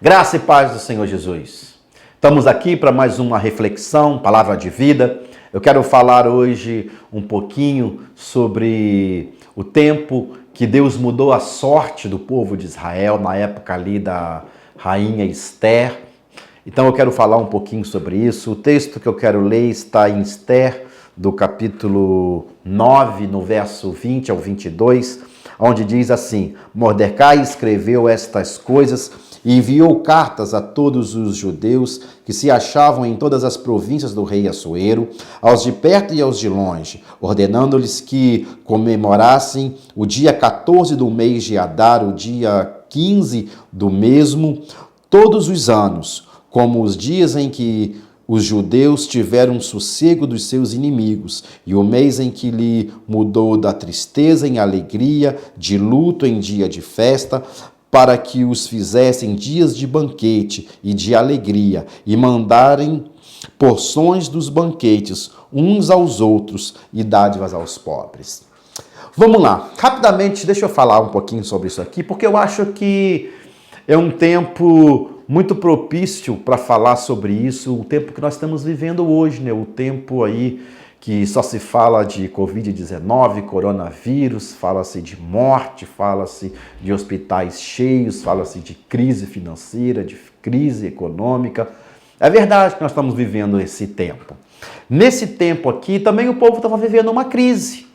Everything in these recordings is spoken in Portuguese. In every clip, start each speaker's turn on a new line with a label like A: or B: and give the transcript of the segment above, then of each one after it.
A: Graça e paz do Senhor Jesus. Estamos aqui para mais uma reflexão, palavra de vida. Eu quero falar hoje um pouquinho sobre o tempo que Deus mudou a sorte do povo de Israel na época ali da rainha Esther. Então eu quero falar um pouquinho sobre isso. O texto que eu quero ler está em Esther, do capítulo 9, no verso 20 ao 22, onde diz assim: Mordecai escreveu estas coisas e enviou cartas a todos os judeus que se achavam em todas as províncias do rei Assuero, aos de perto e aos de longe, ordenando-lhes que comemorassem o dia 14 do mês de Adar, o dia 15 do mesmo, todos os anos, como os dias em que os judeus tiveram sossego dos seus inimigos, e o mês em que lhe mudou da tristeza em alegria, de luto em dia de festa, para que os fizessem dias de banquete e de alegria, e mandarem porções dos banquetes uns aos outros e dádivas aos pobres. Vamos lá, rapidamente, deixa eu falar um pouquinho sobre isso aqui, porque eu acho que é um tempo muito propício para falar sobre isso, o tempo que nós estamos vivendo hoje, né? O tempo aí que só se fala de Covid-19, coronavírus, fala-se de morte, fala-se de hospitais cheios, fala-se de crise financeira, de crise econômica. É verdade que nós estamos vivendo esse tempo. Nesse tempo aqui, também o povo estava vivendo uma crise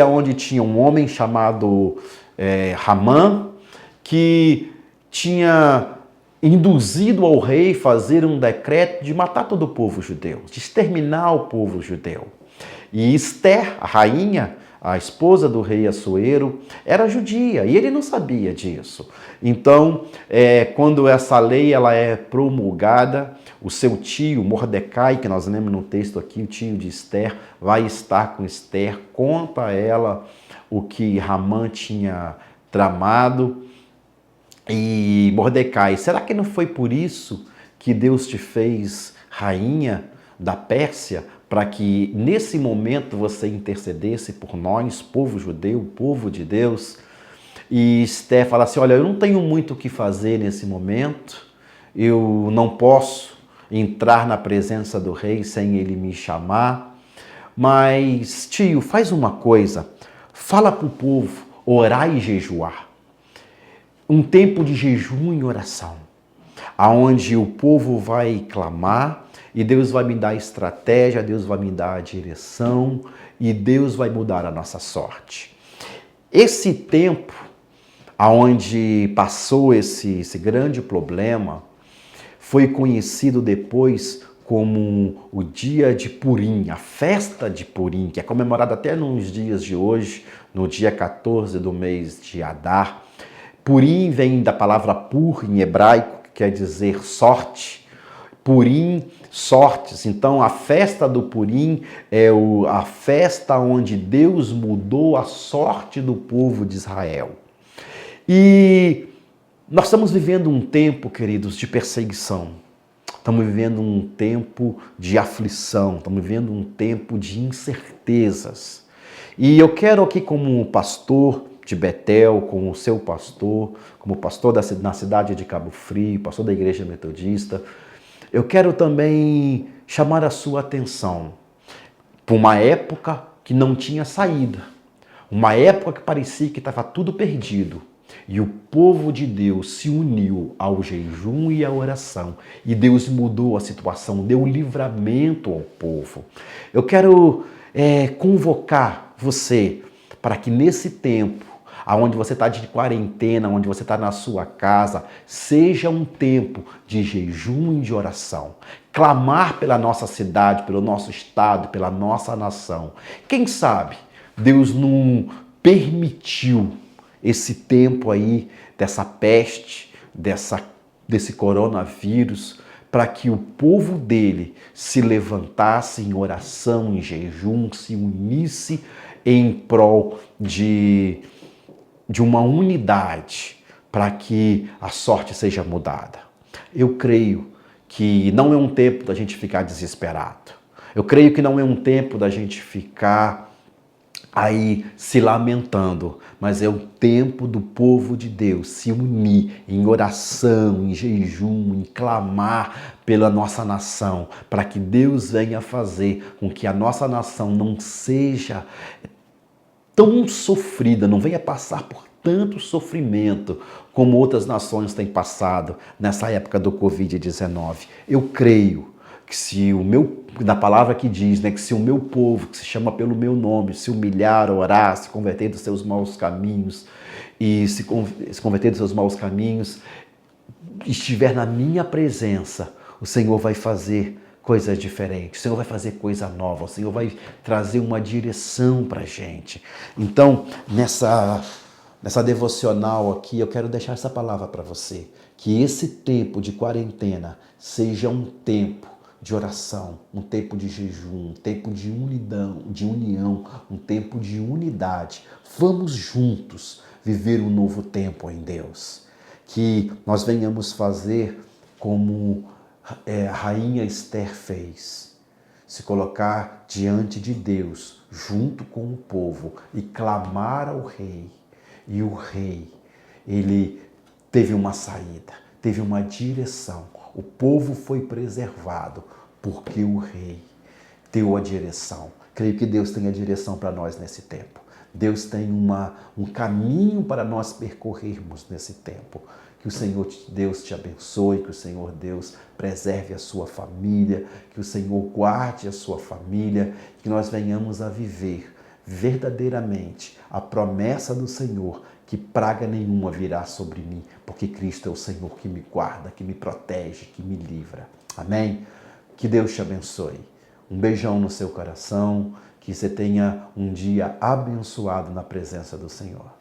A: onde tinha um homem chamado Ramã, que tinha induzido ao rei fazer um decreto de matar todo o povo judeu, de exterminar o povo judeu. E Esther, a rainha, a esposa do rei Assuero, era judia e ele não sabia disso. Então, quando essa lei ela é promulgada, o seu tio Mordecai, que nós lemos no texto aqui, o tio de Esther, vai estar com Esther, conta a ela o que Ramã tinha tramado. E Mordecai, será que não foi por isso que Deus te fez rainha da Pérsia, para que nesse momento você intercedesse por nós, povo judeu, povo de Deus? E Esther fala assim, olha, eu não tenho muito o que fazer nesse momento, eu não posso entrar na presença do rei sem ele me chamar, mas tio, faz uma coisa, fala para o povo orar e jejuar. Um tempo de jejum e oração, aonde o povo vai clamar e Deus vai me dar estratégia, Deus vai me dar a direção e Deus vai mudar a nossa sorte. Esse tempo, aonde passou esse grande problema, foi conhecido depois como o dia de Purim, a festa de Purim, que é comemorada até nos dias de hoje, no dia 14 do mês de Adar. Purim vem da palavra pur em hebraico, que quer dizer sorte. Purim, sortes. Então a festa do Purim é a festa onde Deus mudou a sorte do povo de Israel. E nós estamos vivendo um tempo, queridos, de perseguição. Estamos vivendo um tempo de aflição, estamos vivendo um tempo de incertezas. E eu quero aqui, como pastor de Betel, como seu pastor, como pastor na cidade de Cabo Frio, pastor da igreja metodista, eu quero também chamar a sua atenção para uma época que não tinha saída, uma época que parecia que estava tudo perdido, e o povo de Deus se uniu ao jejum e à oração, e Deus mudou a situação, deu livramento ao povo. Eu quero convocar você para que nesse tempo, onde você está de quarentena, onde você está na sua casa, seja um tempo de jejum e de oração. Clamar pela nossa cidade, pelo nosso estado, pela nossa nação. Quem sabe Deus não permitiu esse tempo aí, dessa peste, desse coronavírus, para que o povo dele se levantasse em oração, em jejum, se unisse em prol de uma unidade para que a sorte seja mudada. Eu creio que não é um tempo da gente ficar desesperado. Eu creio que não é um tempo da gente ficar aí se lamentando, mas é o tempo do povo de Deus se unir em oração, em jejum, em clamar pela nossa nação, para que Deus venha fazer com que a nossa nação não seja tão sofrida, não venha passar por tanto sofrimento como outras nações têm passado nessa época do Covid-19. Eu creio que se o meu, na palavra que diz, né, que se o meu povo, que se chama pelo meu nome, se humilhar, orar, se converter dos seus maus caminhos e se converter dos seus maus caminhos, estiver na minha presença, o Senhor vai fazer coisas diferentes, o Senhor vai fazer coisa nova, o Senhor vai trazer uma direção para a gente. Então, nessa devocional aqui, eu quero deixar essa palavra para você, que esse tempo de quarentena seja um tempo de oração, um tempo de jejum, um tempo de união, um tempo de unidade. Vamos juntos viver um novo tempo em Deus. Que nós venhamos fazer como a rainha Esther fez, se colocar diante de Deus, junto com o povo, e clamar ao rei. E o rei, ele teve uma saída, teve uma direção. O povo foi preservado porque o rei deu a direção. Creio que Deus tem a direção para nós nesse tempo. Deus tem um caminho para nós percorrermos nesse tempo. Que o Senhor Deus te abençoe, que o Senhor Deus preserve a sua família, que o Senhor guarde a sua família, que nós venhamos a viver verdadeiramente a promessa do Senhor, que praga nenhuma virá sobre mim, porque Cristo é o Senhor que me guarda, que me protege, que me livra. Amém? Que Deus te abençoe. Um beijão no seu coração, que você tenha um dia abençoado na presença do Senhor.